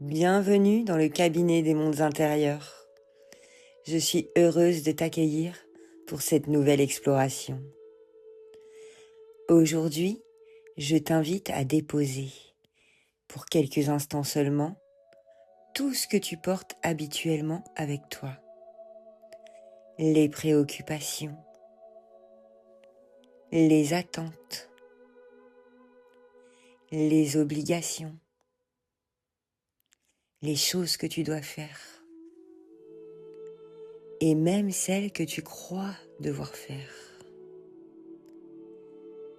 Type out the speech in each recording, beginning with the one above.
Bienvenue dans le cabinet des mondes intérieurs. Je suis heureuse de t'accueillir pour cette nouvelle exploration. Aujourd'hui, je t'invite à déposer, pour quelques instants seulement, tout ce que tu portes habituellement avec toi. Les préoccupations, les attentes, les obligations, les choses que tu dois faire, et même celles que tu crois devoir faire.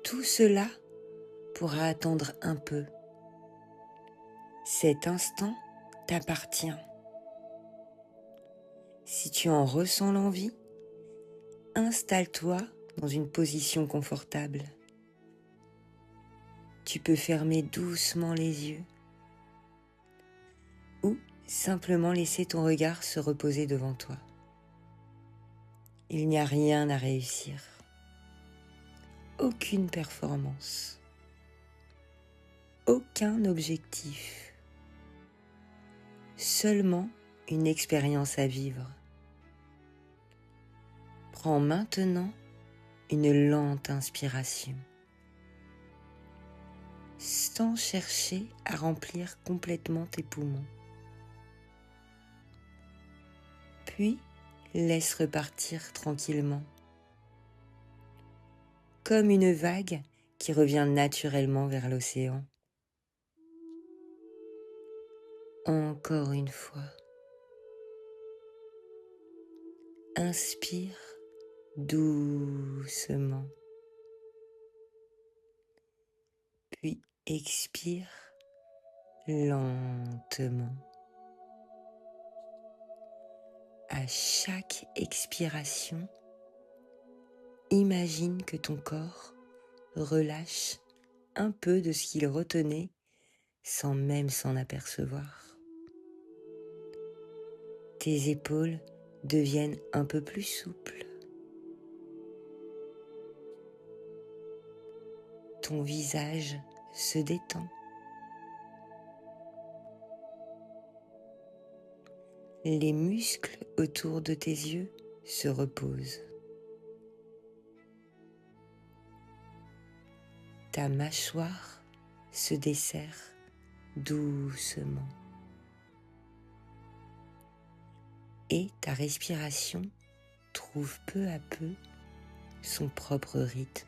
Tout cela pourra attendre un peu. Cet instant t'appartient. Si tu en ressens l'envie, installe-toi dans une position confortable. Tu peux fermer doucement les yeux ou simplement laisser ton regard se reposer devant toi. Il n'y a rien à réussir, aucune performance, aucun objectif, seulement une expérience à vivre. Prends maintenant une lente inspiration, sans chercher à remplir complètement tes poumons. Puis, laisse repartir tranquillement, comme une vague qui revient naturellement vers l'océan. Encore une fois. Inspire doucement. Puis expire lentement. À chaque expiration, imagine que ton corps relâche un peu de ce qu'il retenait sans même s'en apercevoir. Tes épaules deviennent un peu plus souples. Ton visage se détend. Les muscles autour de tes yeux se reposent. Ta mâchoire se desserre doucement. Et ta respiration trouve peu à peu son propre rythme.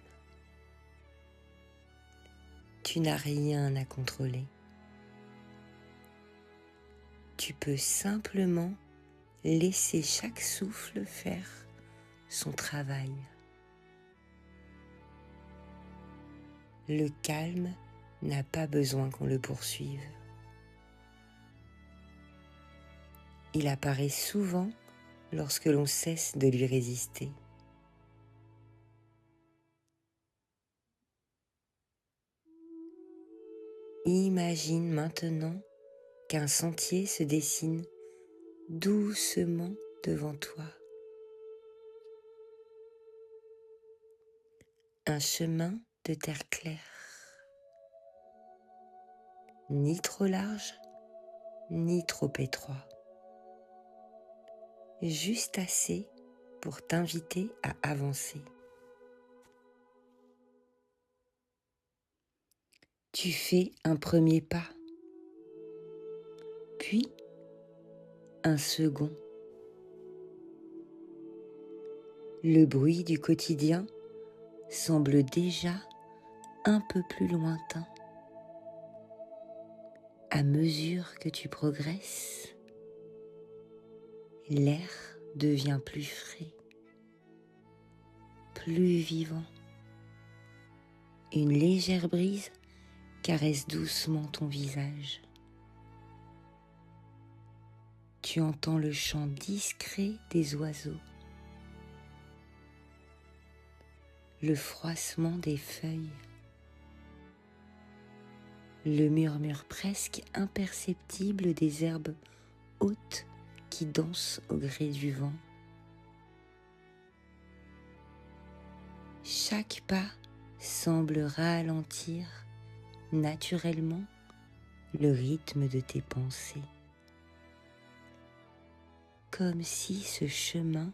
Tu n'as rien à contrôler. Tu peux simplement laisser chaque souffle faire son travail. Le calme n'a pas besoin qu'on le poursuive. Il apparaît souvent lorsque l'on cesse de lui résister. Imagine maintenant qu'un sentier se dessine doucement devant toi. Un chemin de terre claire, ni trop large, ni trop étroit, juste assez pour t'inviter à avancer. Tu fais un premier pas, puis un second. Le bruit du quotidien semble déjà un peu plus lointain. À mesure que tu progresses, l'air devient plus frais, plus vivant. Une légère brise caresse doucement ton visage. Tu entends le chant discret des oiseaux, le froissement des feuilles, le murmure presque imperceptible des herbes hautes qui dansent au gré du vent. Chaque pas semble ralentir naturellement le rythme de tes pensées, comme si ce chemin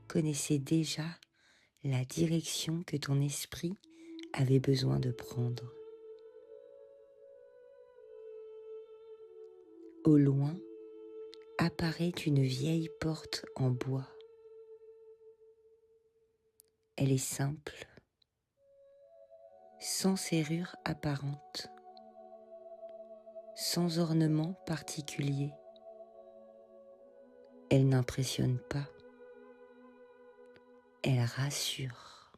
connaissait déjà la direction que ton esprit avait besoin de prendre. Au loin apparaît une vieille porte en bois. Elle est simple, sans serrure apparente, sans ornement particulier. Elle n'impressionne pas, elle rassure.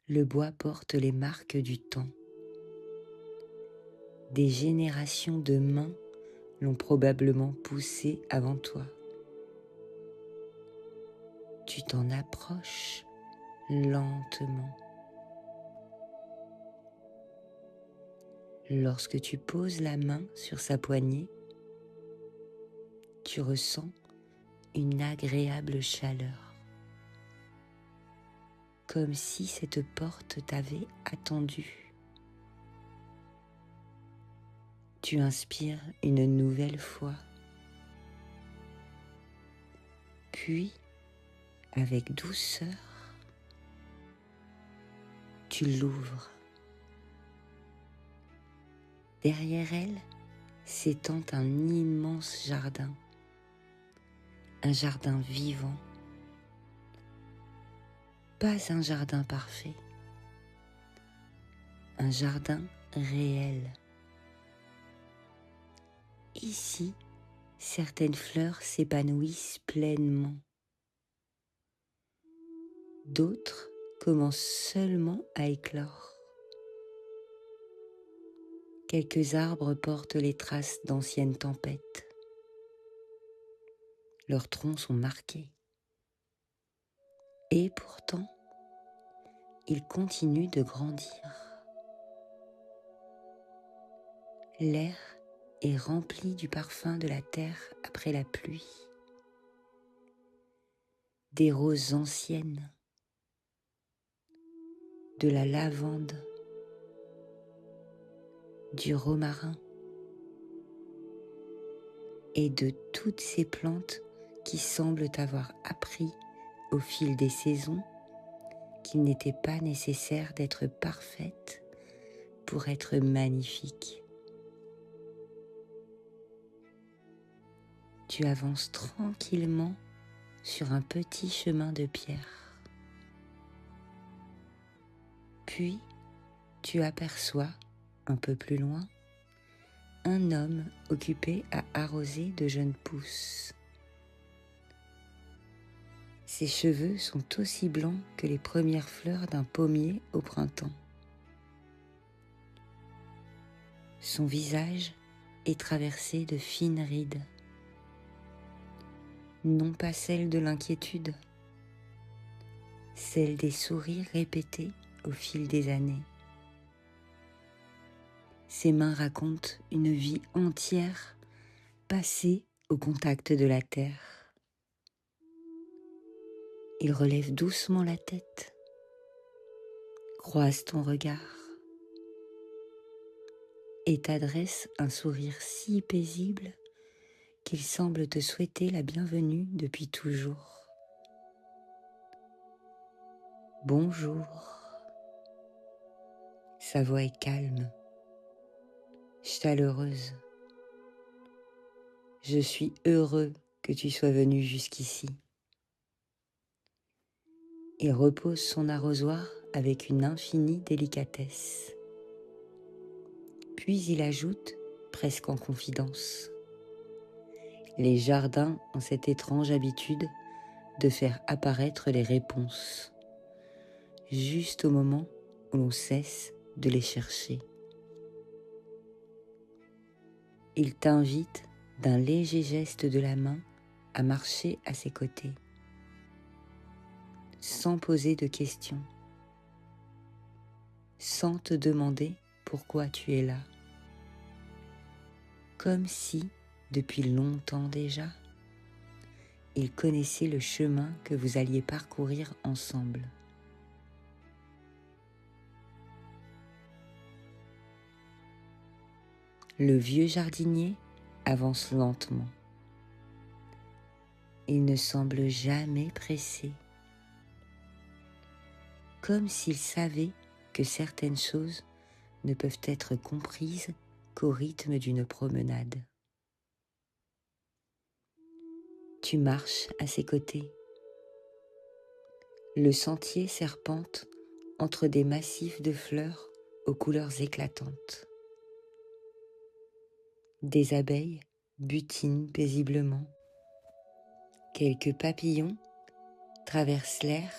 Le bois porte les marques du temps. Des générations de mains l'ont probablement poussé avant toi. Tu t'en approches lentement. Lorsque tu poses la main sur sa poignée, tu ressens une agréable chaleur, comme si cette porte t'avait attendu. Tu inspires une nouvelle fois, puis, avec douceur, tu l'ouvres. Derrière elle s'étend un immense jardin, un jardin vivant. Pas un jardin parfait, un jardin réel. Ici, certaines fleurs s'épanouissent pleinement. D'autres commencent seulement à éclore. Quelques arbres portent les traces d'anciennes tempêtes. Leurs troncs sont marqués. Et pourtant, ils continuent de grandir. L'air est rempli du parfum de la terre après la pluie. Des roses anciennes, de la lavande, du romarin et de toutes ces plantes qui semblent avoir appris au fil des saisons qu'il n'était pas nécessaire d'être parfaite pour être magnifique. Tu avances tranquillement sur un petit chemin de pierre. Puis, tu aperçois, un peu plus loin, un homme occupé à arroser de jeunes pousses. Ses cheveux sont aussi blancs que les premières fleurs d'un pommier au printemps. Son visage est traversé de fines rides, non pas celles de l'inquiétude, celles des sourires répétés au fil des années. Ses mains racontent une vie entière passée au contact de la terre. Il relève doucement la tête, croise ton regard et t'adresse un sourire si paisible qu'il semble te souhaiter la bienvenue depuis toujours. Bonjour. Sa voix est calme, chaleureuse. Je suis heureux que tu sois venu jusqu'ici. Il repose son arrosoir avec une infinie délicatesse. Puis il ajoute, presque en confidence, « Les jardins ont cette étrange habitude de faire apparaître les réponses, juste au moment où l'on cesse de les chercher. » Il t'invite d'un léger geste de la main à marcher à ses côtés, sans poser de questions, sans te demander pourquoi tu es là, comme si, depuis longtemps déjà, il connaissait le chemin que vous alliez parcourir ensemble. Le vieux jardinier avance lentement. Il ne semble jamais pressé, comme s'il savait que certaines choses ne peuvent être comprises qu'au rythme d'une promenade. Tu marches à ses côtés. Le sentier serpente entre des massifs de fleurs aux couleurs éclatantes. Des abeilles butinent paisiblement. Quelques papillons traversent l'air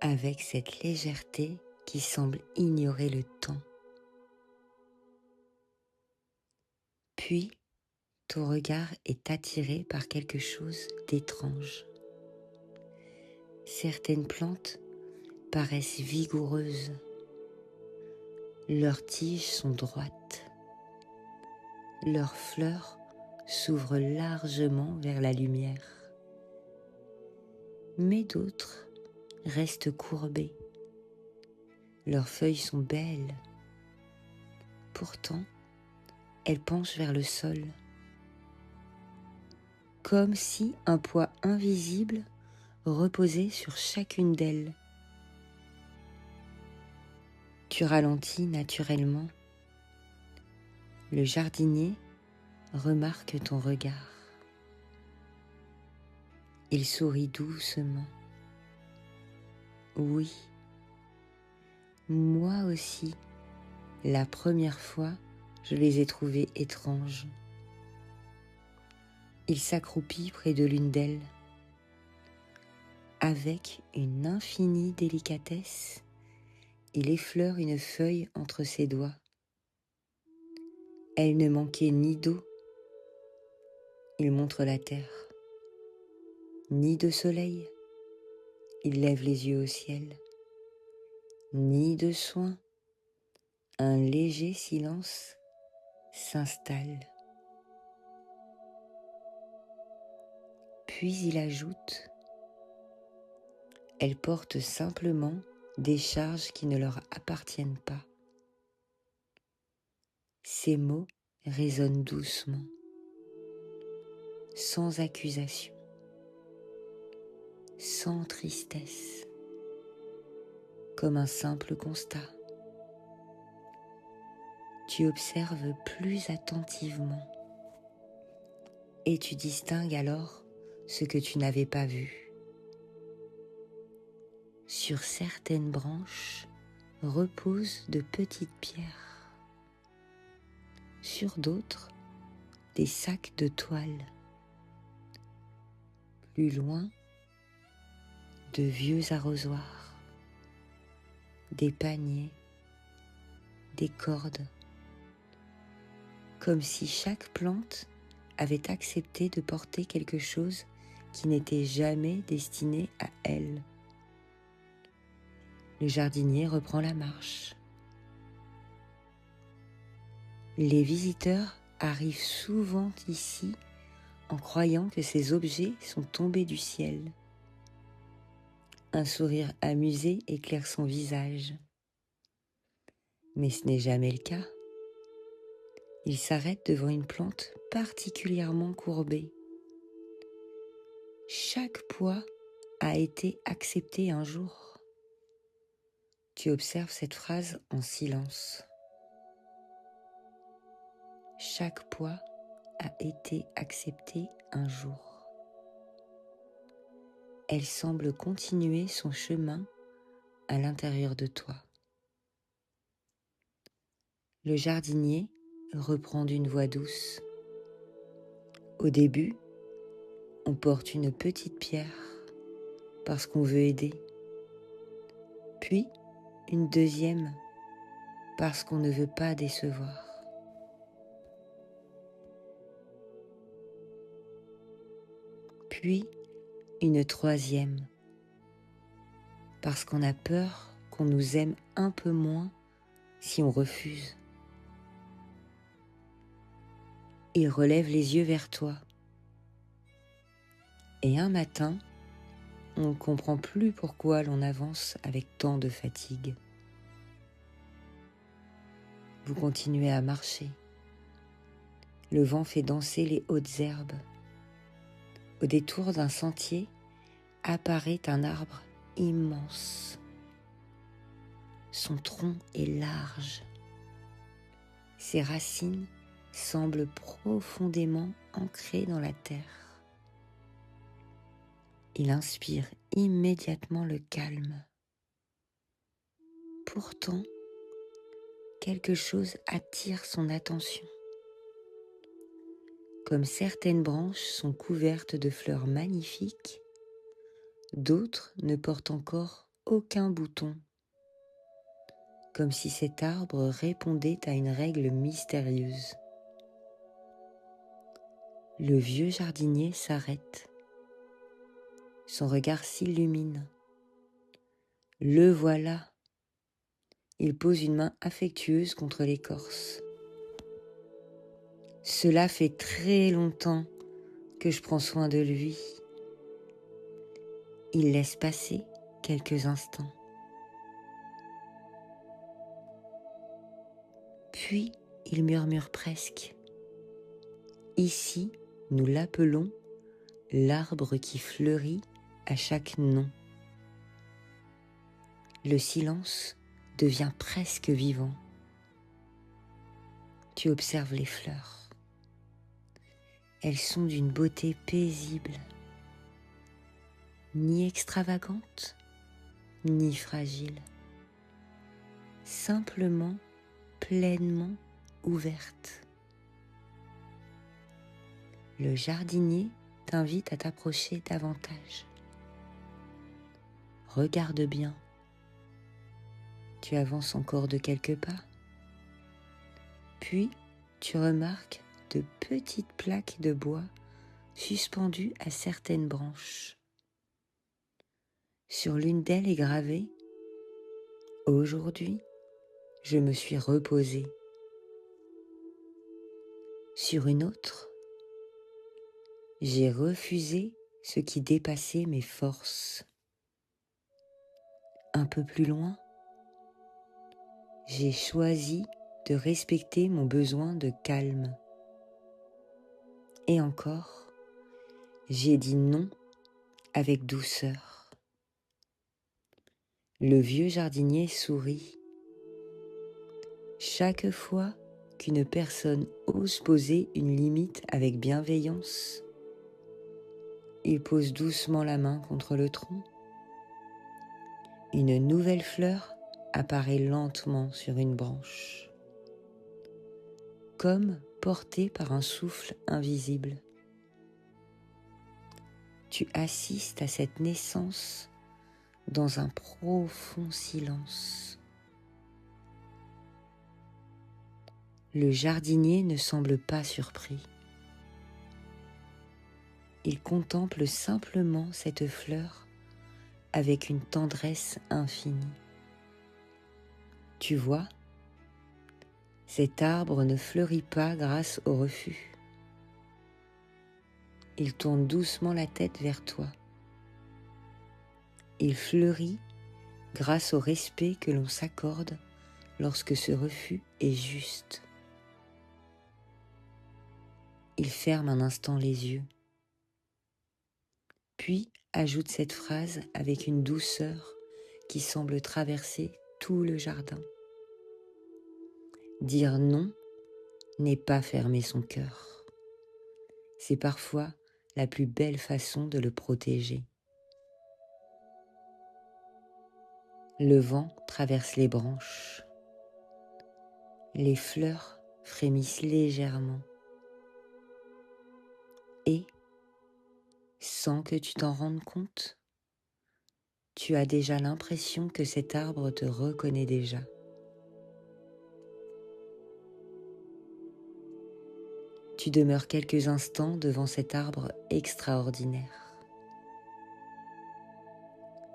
avec cette légèreté qui semble ignorer le temps. Puis, ton regard est attiré par quelque chose d'étrange. Certaines plantes paraissent vigoureuses. Leurs tiges sont droites. Leurs fleurs s'ouvrent largement vers la lumière. Mais d'autres restent courbées. Leurs feuilles sont belles. Pourtant, elles penchent vers le sol, comme si un poids invisible reposait sur chacune d'elles. Tu ralentis naturellement. Le jardinier remarque ton regard. Il sourit doucement. Oui, moi aussi, la première fois, je les ai trouvées étranges. Il s'accroupit près de l'une d'elles. Avec une infinie délicatesse, il effleure une feuille entre ses doigts. Elle ne manquait ni d'eau, il montre la terre, ni de soleil, il lève les yeux au ciel, ni de soin, un léger silence s'installe. Puis il ajoute, elles portent simplement des charges qui ne leur appartiennent pas. Ces mots résonnent doucement, sans accusation, sans tristesse, comme un simple constat. Tu observes plus attentivement et tu distingues alors ce que tu n'avais pas vu. Sur certaines branches reposent de petites pierres. Sur d'autres, des sacs de toile. Plus loin, de vieux arrosoirs, des paniers, des cordes, comme si chaque plante avait accepté de porter quelque chose qui n'était jamais destiné à elle. Le jardinier reprend la marche. Les visiteurs arrivent souvent ici en croyant que ces objets sont tombés du ciel. Un sourire amusé éclaire son visage. Mais ce n'est jamais le cas. Il s'arrête devant une plante particulièrement courbée. Chaque poids a été accepté un jour. Tu observes cette phrase en silence. Chaque poids a été accepté un jour. Elle semble continuer son chemin à l'intérieur de toi. Le jardinier reprend d'une voix douce. Au début, on porte une petite pierre parce qu'on veut aider. Puis, une deuxième parce qu'on ne veut pas décevoir. Puis, une troisième parce qu'on a peur qu'on nous aime un peu moins si on refuse. Il relève les yeux vers toi. Et un matin, on ne comprend plus pourquoi l'on avance avec tant de fatigue. Vous continuez à marcher. Le vent fait danser les hautes herbes. Au détour d'un sentier apparaît un arbre immense. Son tronc est large. Ses racines semblent profondément ancrées dans la terre. Il inspire immédiatement le calme. Pourtant, quelque chose attire son attention. Comme certaines branches sont couvertes de fleurs magnifiques, d'autres ne portent encore aucun bouton, comme si cet arbre répondait à une règle mystérieuse. Le vieux jardinier s'arrête. Son regard s'illumine. Le voilà. Il pose une main affectueuse contre l'écorce. Cela fait très longtemps que je prends soin de lui. Il laisse passer quelques instants. Puis il murmure presque. Ici, nous l'appelons l'arbre qui fleurit à chaque nom. Le silence devient presque vivant. Tu observes les fleurs. Elles sont d'une beauté paisible, ni extravagante, ni fragile, simplement pleinement ouverte. Le jardinier t'invite à t'approcher davantage. Regarde bien. Tu avances encore de quelques pas. Puis, tu remarques de petites plaques de bois suspendues à certaines branches. Sur l'une d'elles est gravé « Aujourd'hui, je me suis reposé ». Sur une autre, « J'ai refusé ce qui dépassait mes forces ». Un peu plus loin, « J'ai choisi de respecter mon besoin de calme ». Et encore, « J'ai dit non avec douceur ». Le vieux jardinier sourit. Chaque fois qu'une personne ose poser une limite avec bienveillance, il pose doucement la main contre le tronc. Une nouvelle fleur apparaît lentement sur une branche, comme portée par un souffle invisible. Tu assistes à cette naissance dans un profond silence. Le jardinier ne semble pas surpris. Il contemple simplement cette fleur avec une tendresse infinie. Tu vois, cet arbre ne fleurit pas grâce au refus. Il tourne doucement la tête vers toi. Il fleurit grâce au respect que l'on s'accorde lorsque ce refus est juste. Il ferme un instant les yeux, puis ajoute cette phrase avec une douceur qui semble traverser tout le jardin. Dire non n'est pas fermer son cœur. C'est parfois la plus belle façon de le protéger. Le vent traverse les branches. Les fleurs frémissent légèrement. Et, sans que tu t'en rendes compte, tu as déjà l'impression que cet arbre te reconnaît déjà. Tu demeures quelques instants devant cet arbre extraordinaire.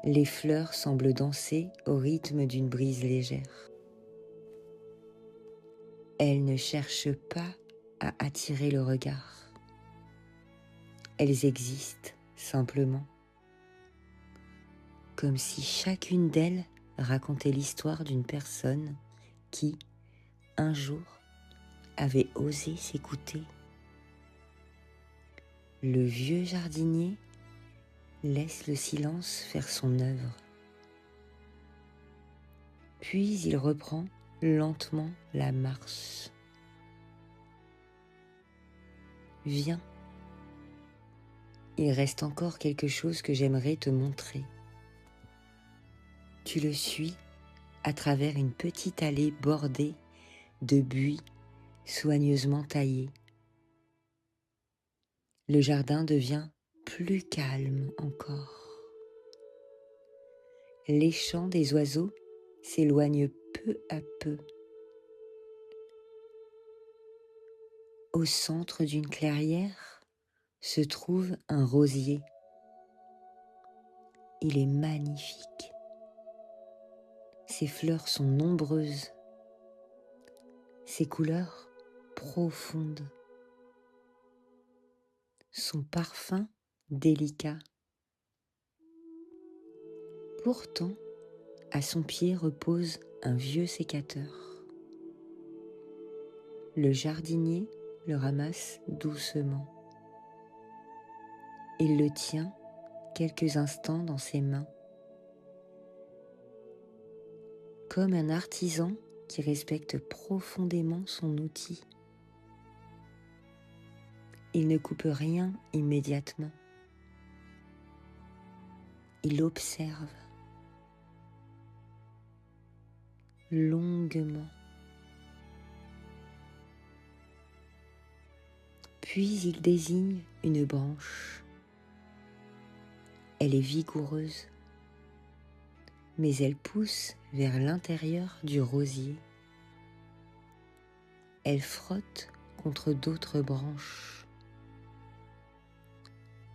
Les fleurs semblent danser au rythme d'une brise légère. Elles ne cherchent pas à attirer le regard. Elles existent simplement, comme si chacune d'elles racontait l'histoire d'une personne qui, un jour, avait osé s'écouter. Le vieux jardinier laisse le silence faire son œuvre. Puis il reprend lentement la marche. Viens, il reste encore quelque chose que j'aimerais te montrer. Tu le suis à travers une petite allée bordée de buis soigneusement taillés. Le jardin devient plus calme encore. Les chants des oiseaux s'éloignent peu à peu. Au centre d'une clairière se trouve un rosier. Il est magnifique. Ses fleurs sont nombreuses. Ses couleurs profondes. Son parfum délicat. Pourtant, à son pied repose un vieux sécateur. Le jardinier le ramasse doucement. Il le tient quelques instants dans ses mains. Comme un artisan qui respecte profondément son outil. Il ne coupe rien immédiatement. Il observe longuement. Puis il désigne une branche. Elle est vigoureuse, mais elle pousse vers l'intérieur du rosier. Elle frotte contre d'autres branches,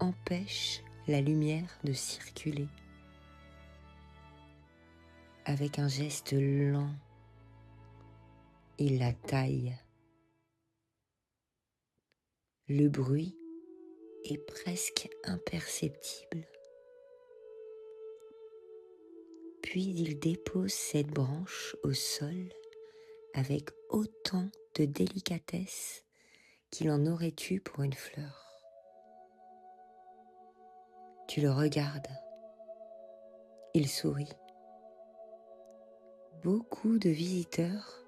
empêche la lumière de circuler. Avec un geste lent, il la taille. Le bruit est presque imperceptible. Puis il dépose cette branche au sol avec autant de délicatesse qu'il en aurait eu pour une fleur. Tu le regardes. Il sourit. Beaucoup de visiteurs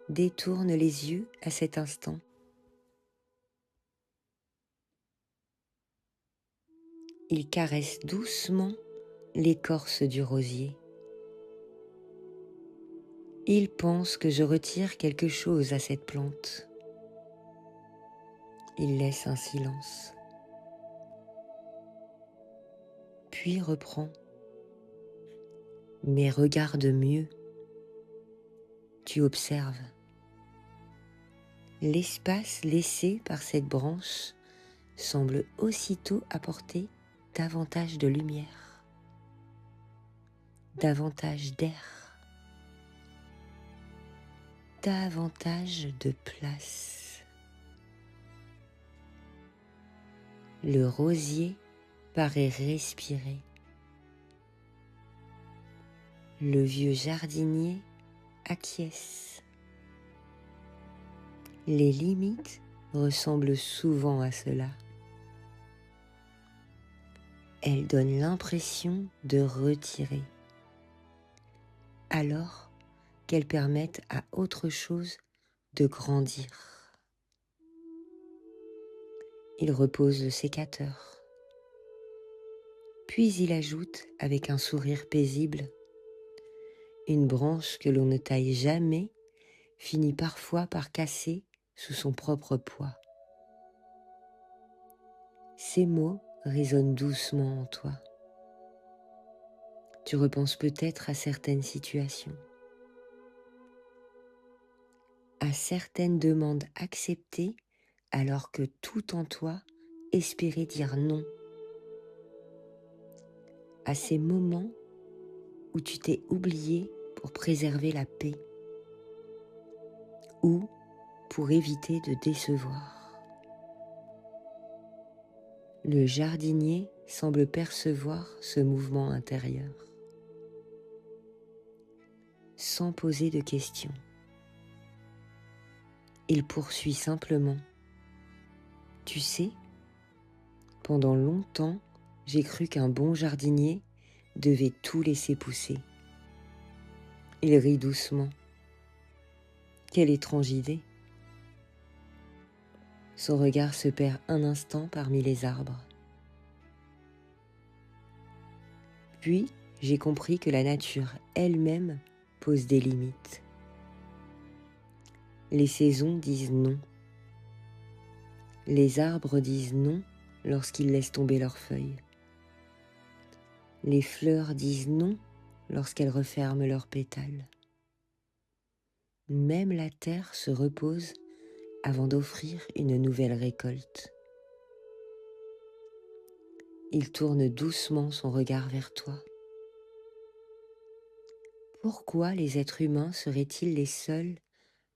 détournent les yeux à cet instant. Il caresse doucement l'écorce du rosier. Il pense que je retire quelque chose à cette plante. Il laisse un silence. Puis reprend. Mais regarde mieux. Tu observes. L'espace laissé par cette branche semble aussitôt apporter davantage de lumière, davantage d'air, davantage de place. Le rosier paraît respirer. Le vieux jardinier acquiesce. Les limites ressemblent souvent à cela. Elles donnent l'impression de retirer, alors qu'elles permettent à autre chose de grandir. Il repose le sécateur. Puis il ajoute avec un sourire paisible: une branche que l'on ne taille jamais finit parfois par casser sous son propre poids. Ces mots résonnent doucement en toi. Tu repenses peut-être à certaines situations, à certaines demandes acceptées alors que tout en toi espérait dire non, à ces moments où tu t'es oublié pour préserver la paix ou pour éviter de décevoir. Le jardinier semble percevoir ce mouvement intérieur, sans poser de questions. Il poursuit simplement. Tu sais, pendant longtemps, j'ai cru qu'un bon jardinier devait tout laisser pousser. Il rit doucement. Quelle étrange idée. Son regard se perd un instant parmi les arbres. Puis, j'ai compris que la nature elle-même pose des limites. Les saisons disent non. Les arbres disent non lorsqu'ils laissent tomber leurs feuilles. Les fleurs disent non lorsqu'elles referment leurs pétales. Même la terre se repose avant d'offrir une nouvelle récolte. Il tourne doucement son regard vers toi. Pourquoi les êtres humains seraient-ils les seuls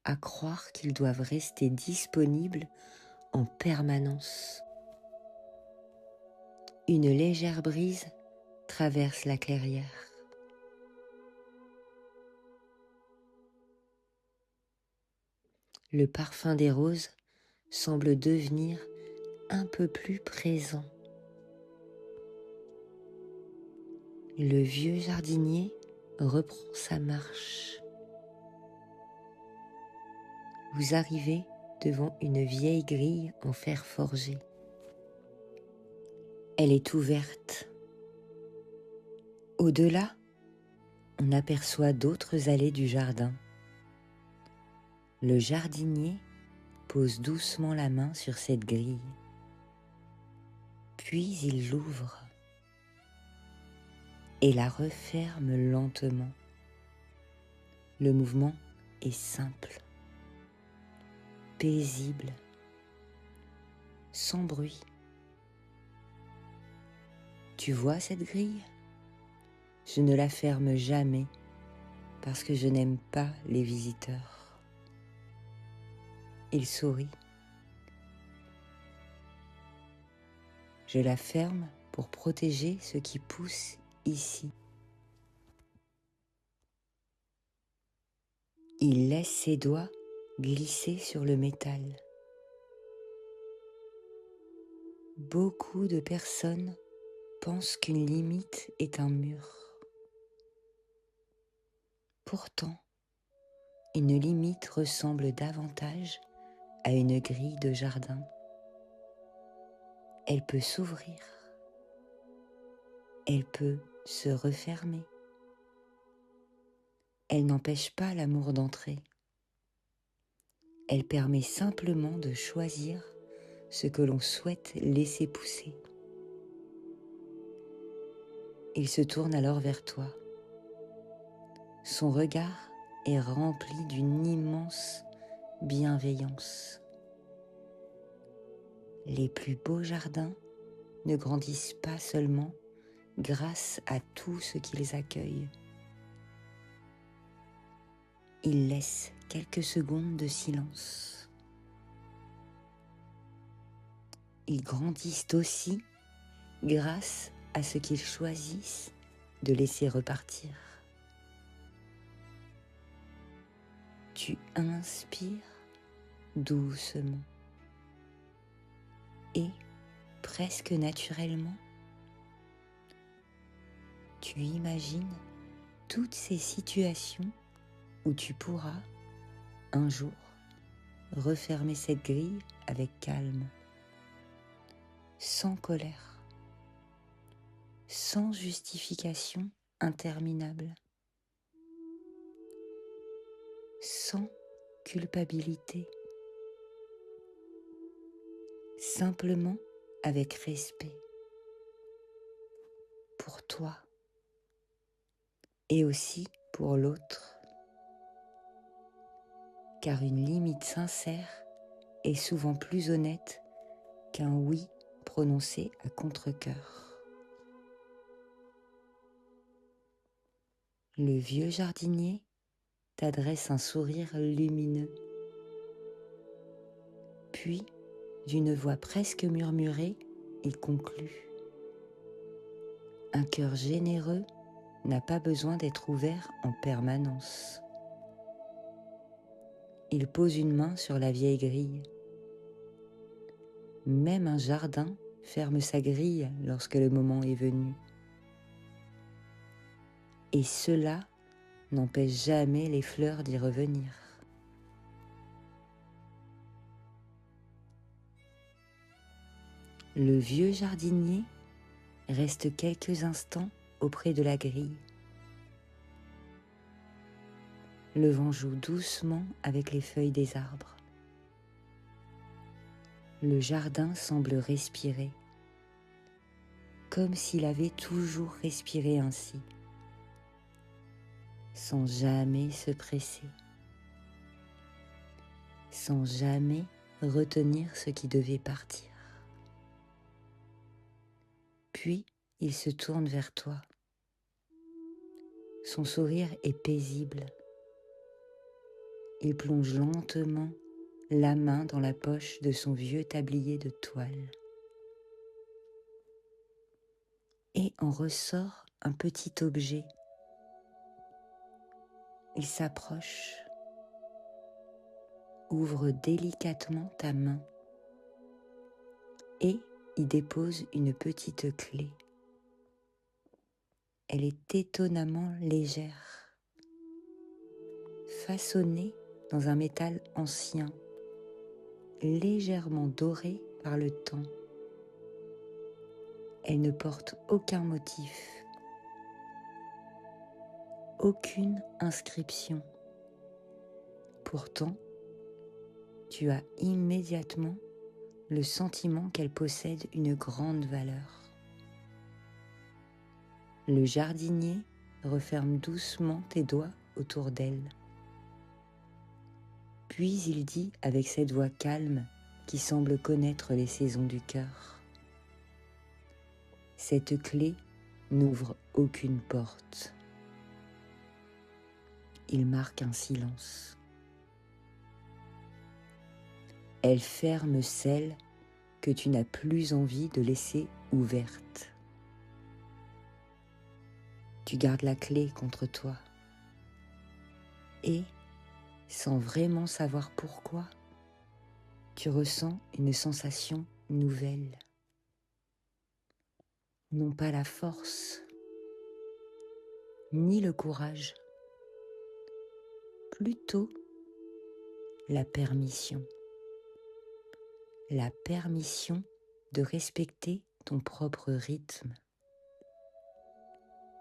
à croire qu'ils doivent rester disponibles en permanence? Une légère brise traverse la clairière. Le parfum des roses semble devenir un peu plus présent. Le vieux jardinier reprend sa marche. Vous arrivez devant une vieille grille en fer forgé. Elle est ouverte. Au-delà, on aperçoit d'autres allées du jardin. Le jardinier pose doucement la main sur cette grille. Puis il l'ouvre et la referme lentement. Le mouvement est simple, paisible, sans bruit. Tu vois cette grille? Je ne la ferme jamais parce que je n'aime pas les visiteurs. Il sourit. Je la ferme pour protéger ce qui pousse ici. Il laisse ses doigts glisser sur le métal. Beaucoup de personnes pensent qu'une limite est un mur. Pourtant, une limite ressemble davantage à une grille de jardin. Elle peut s'ouvrir. Elle peut se refermer. Elle n'empêche pas l'amour d'entrer. Elle permet simplement de choisir ce que l'on souhaite laisser pousser. Il se tourne alors vers toi. Son regard est rempli d'une immense bienveillance. Les plus beaux jardins ne grandissent pas seulement grâce à tout ce qu'ils accueillent. Ils laissent quelques secondes de silence. Ils grandissent aussi grâce à ce qu'ils choisissent de laisser repartir. Tu inspires doucement et presque naturellement, tu imagines toutes ces situations où tu pourras un jour refermer cette grille avec calme, sans colère, sans justification interminable, sans culpabilité, simplement avec respect pour toi et aussi pour l'autre, car une limite sincère est souvent plus honnête qu'un oui prononcé à contre-cœur. Le vieux jardinier t'adresse un sourire lumineux. Puis, d'une voix presque murmurée, il conclut. Un cœur généreux n'a pas besoin d'être ouvert en permanence. il pose une main sur la vieille grille. Même un jardin ferme sa grille lorsque le moment est venu. Et cela n'empêche jamais les fleurs d'y revenir. Le vieux jardinier reste quelques instants auprès de la grille. Le vent joue doucement avec les feuilles des arbres. Le jardin semble respirer, comme s'il avait toujours respiré ainsi, sans jamais se presser, sans jamais retenir ce qui devait partir. Puis il se tourne vers toi. Son sourire est paisible. Il plonge lentement la main dans la poche de son vieux tablier de toile et en ressort un petit objet. Il s'approche, ouvre délicatement ta main et y dépose une petite clé. Elle est étonnamment légère, façonnée dans un métal ancien, légèrement doré par le temps. Elle ne porte aucun motif, aucune inscription. Pourtant, tu as immédiatement le sentiment qu'elle possède une grande valeur. Le jardinier referme doucement tes doigts autour d'elle. Puis il dit avec cette voix calme qui semble connaître les saisons du cœur: cette clé n'ouvre aucune porte. Il marque un silence. Elle ferme celle que tu n'as plus envie de laisser ouverte. Tu gardes la clé contre toi et, sans vraiment savoir pourquoi, tu ressens une sensation nouvelle. Non pas la force, ni le courage, plutôt la permission. La permission de respecter ton propre rythme.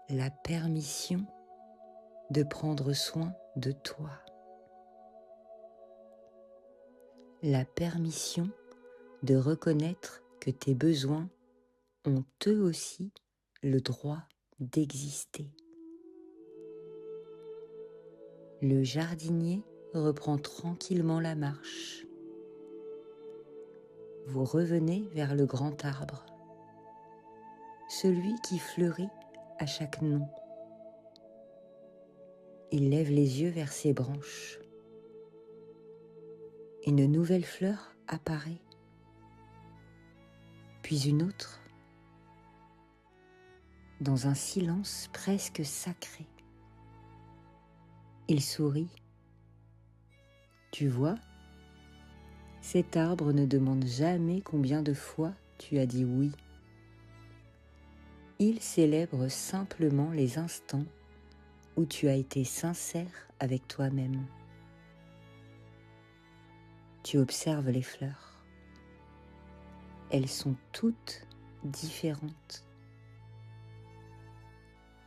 La permission de prendre soin de toi. La permission de reconnaître que tes besoins ont eux aussi le droit d'exister. Le jardinier reprend tranquillement la marche. Vous revenez vers le grand arbre, celui qui fleurit à chaque nom. Il lève les yeux vers ses branches. Une nouvelle fleur apparaît, puis une autre, dans un silence presque sacré. Il sourit. Tu vois, cet arbre ne demande jamais combien de fois tu as dit oui. Il célèbre simplement les instants où tu as été sincère avec toi-même. Tu observes les fleurs. Elles sont toutes différentes.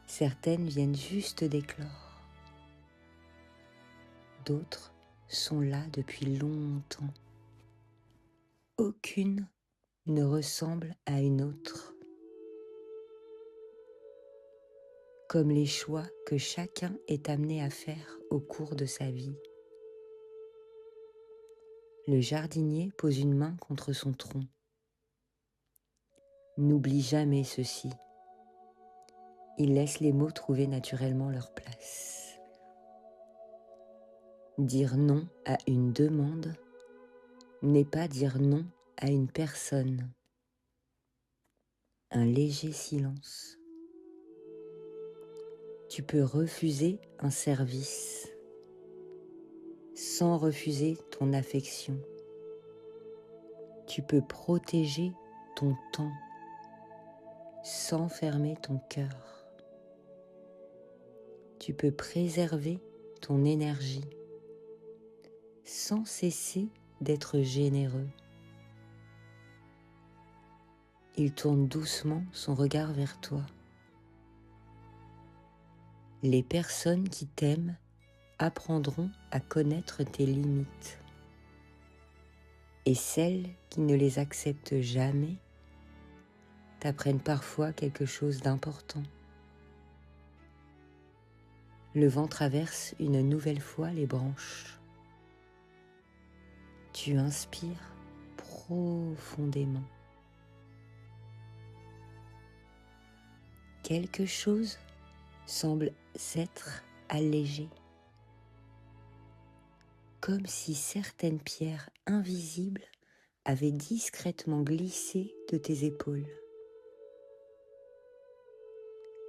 Certaines viennent juste d'éclore. D'autres sont là depuis longtemps. Aucune ne ressemble à une autre. Comme les choix que chacun est amené à faire au cours de sa vie. Le jardinier pose une main contre son tronc. N'oublie jamais ceci. Il laisse les mots trouver naturellement leur place. Dire non à une demande n'est pas dire non à une personne. Un léger silence. Tu peux refuser un service. sans refuser ton affection. Tu peux protéger ton temps sans fermer ton cœur. Tu peux préserver ton énergie sans cesser d'être généreux. Il tourne doucement son regard vers toi. Les personnes qui t'aiment apprendront à connaître tes limites. Et celles qui ne les acceptent jamais t'apprennent parfois quelque chose d'important. Le vent traverse une nouvelle fois les branches. Tu inspires profondément. Quelque chose semble s'être allégé, comme si certaines pierres invisibles avaient discrètement glissé de tes épaules.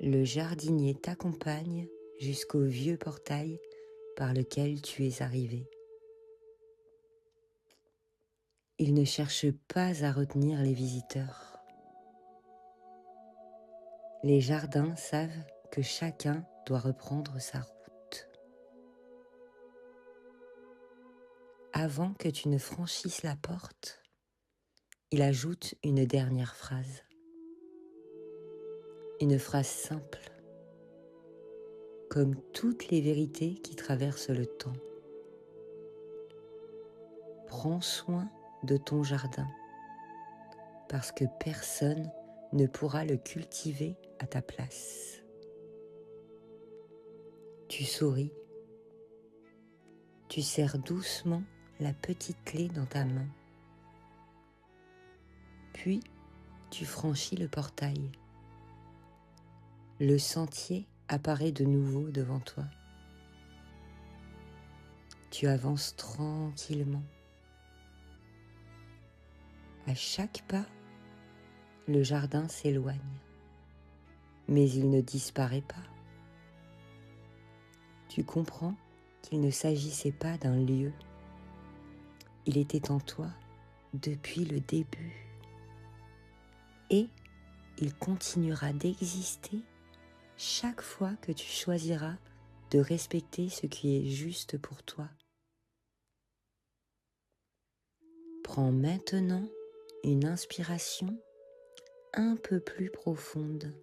Le jardinier t'accompagne jusqu'au vieux portail par lequel tu es arrivé. Il ne cherche pas à retenir les visiteurs. Les jardins savent que chacun doit reprendre sa route. Avant que tu ne franchisses la porte, il ajoute une dernière phrase. Une phrase simple, comme toutes les vérités qui traversent le temps. Prends soin de ton jardin, parce que personne ne pourra le cultiver à ta place. Tu souris, tu serres doucement la petite clé dans ta main. Puis, tu franchis le portail. Le sentier apparaît de nouveau devant toi. Tu avances tranquillement. À chaque pas, le jardin s'éloigne, mais il ne disparaît pas. Tu comprends qu'il ne s'agissait pas d'un lieu. Il était en toi depuis le début. Et il continuera d'exister chaque fois que tu choisiras de respecter ce qui est juste pour toi. Prends maintenant une inspiration un peu plus profonde.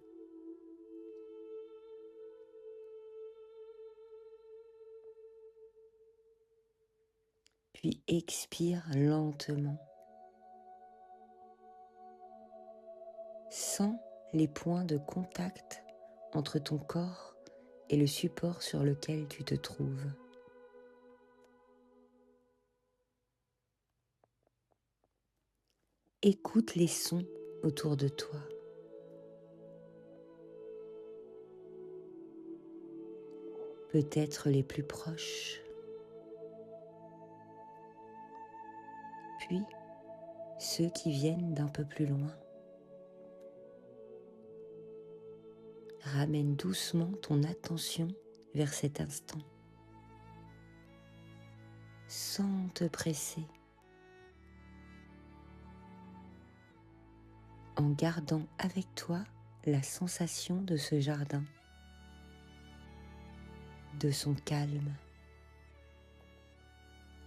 Puis expire lentement. Sens les points de contact entre ton corps et le support sur lequel tu te trouves. Écoute les sons autour de toi. Peut-être les plus proches, puis ceux qui viennent d'un peu plus loin. Ramène doucement ton attention vers cet instant, sans te presser, en gardant avec toi la sensation de ce jardin, de son calme,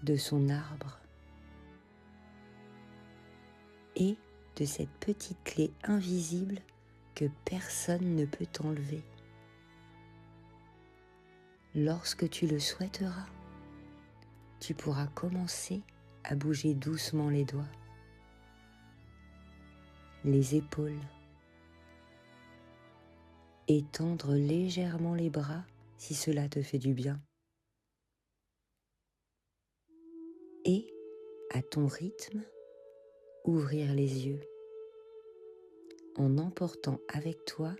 de son arbre et de cette petite clé invisible que personne ne peut t'enlever. Lorsque tu le souhaiteras, tu pourras commencer à bouger doucement les doigts, les épaules, étendre légèrement les bras si cela te fait du bien. Et, à ton rythme, ouvrir les yeux, en emportant avec toi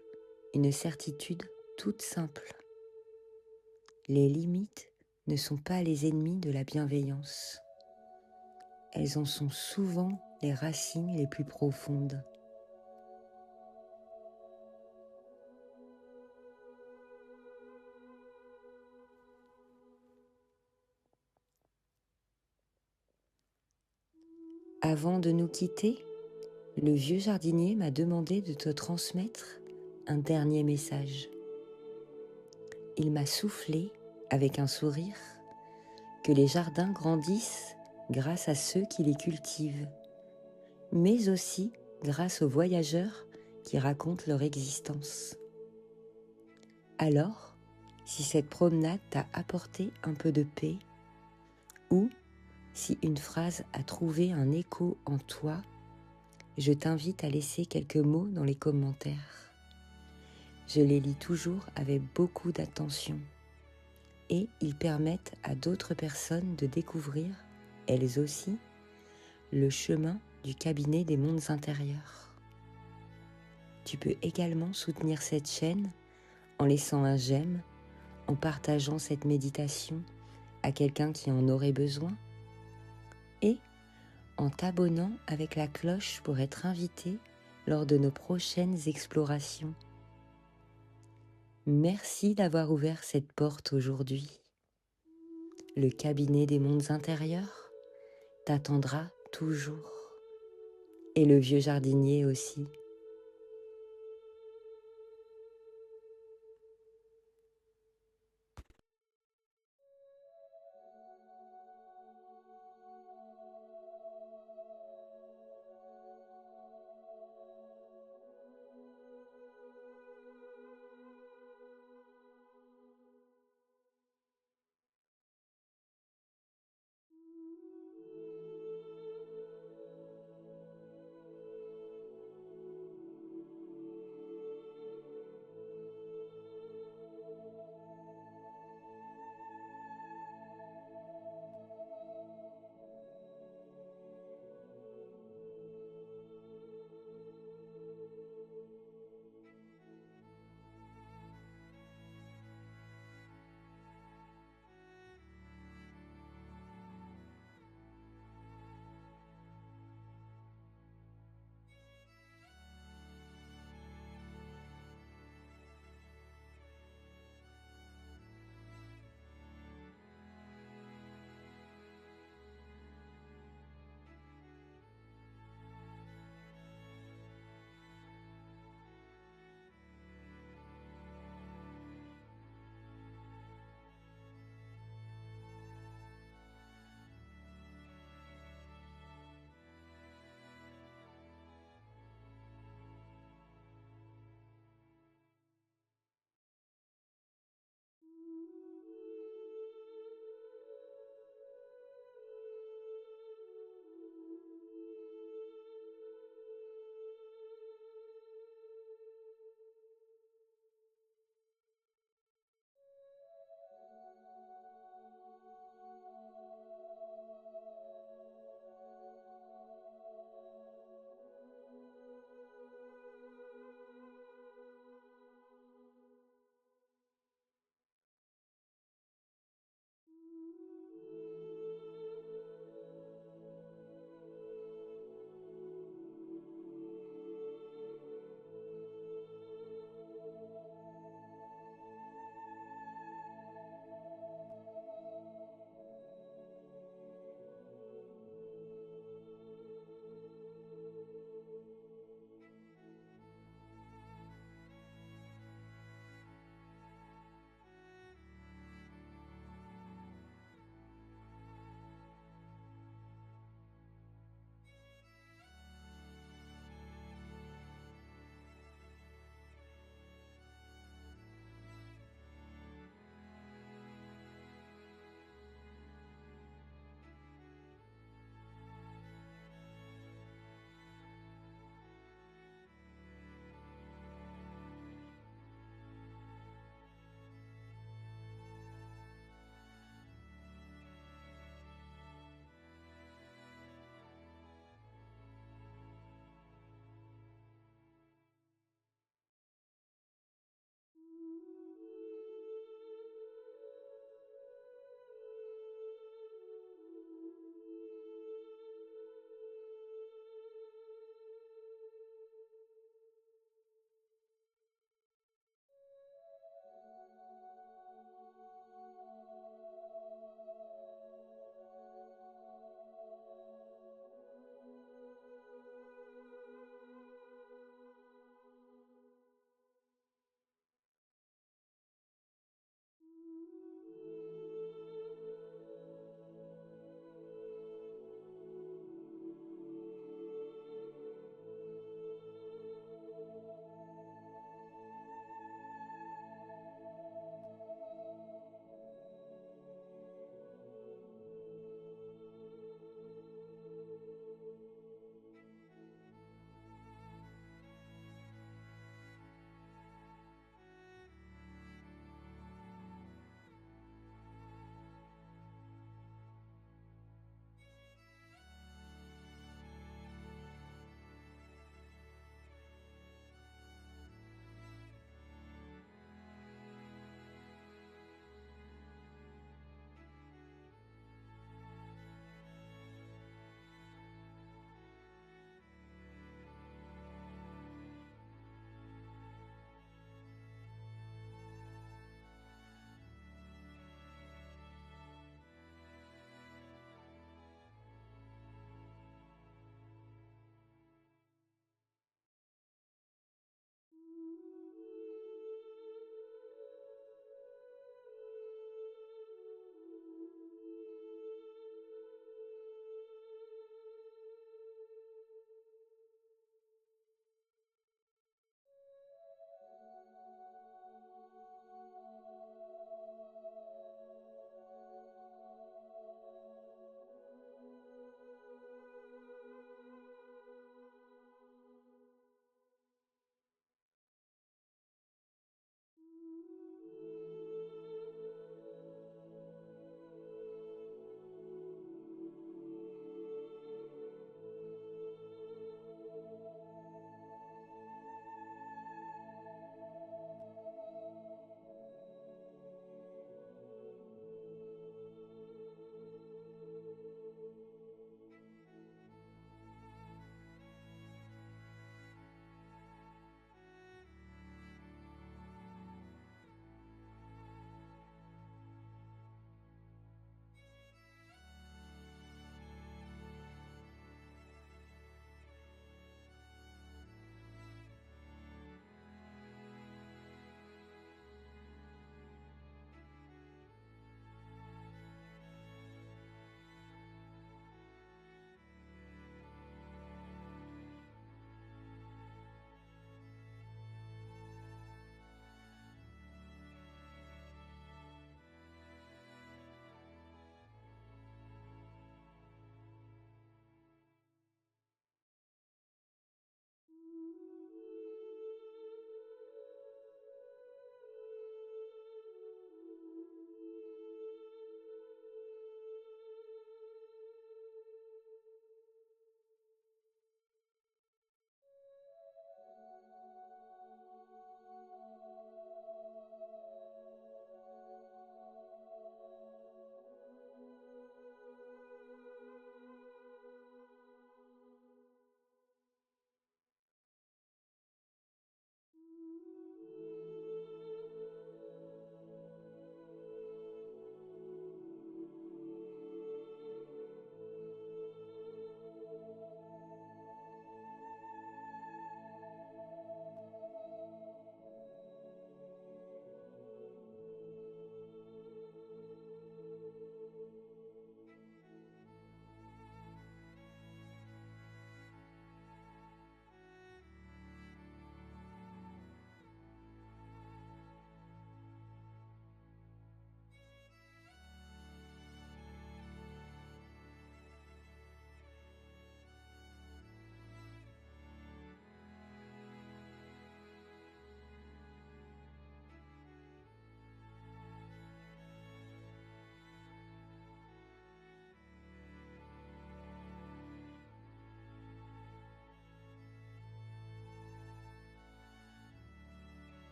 une certitude toute simple. Les limites ne sont pas les ennemis de la bienveillance. Elles en sont souvent les racines les plus profondes. Avant de nous quitter, le vieux jardinier m'a demandé de te transmettre un dernier message. Il m'a soufflé, avec un sourire, que les jardins grandissent grâce à ceux qui les cultivent, mais aussi grâce aux voyageurs qui racontent leur existence. Alors, si cette promenade t'a apporté un peu de paix, ou si une phrase a trouvé un écho en toi, je t'invite à laisser quelques mots dans les commentaires. Je les lis toujours avec beaucoup d'attention et ils permettent à d'autres personnes de découvrir, elles aussi, le chemin du cabinet des mondes intérieurs. Tu peux également soutenir cette chaîne en laissant un j'aime, en partageant cette méditation à quelqu'un qui en aurait besoin et en t'abonnant avec la cloche pour être invité lors de nos prochaines explorations. Merci d'avoir ouvert cette porte aujourd'hui. Le cabinet des mondes intérieurs t'attendra toujours. Et le vieux jardinier aussi.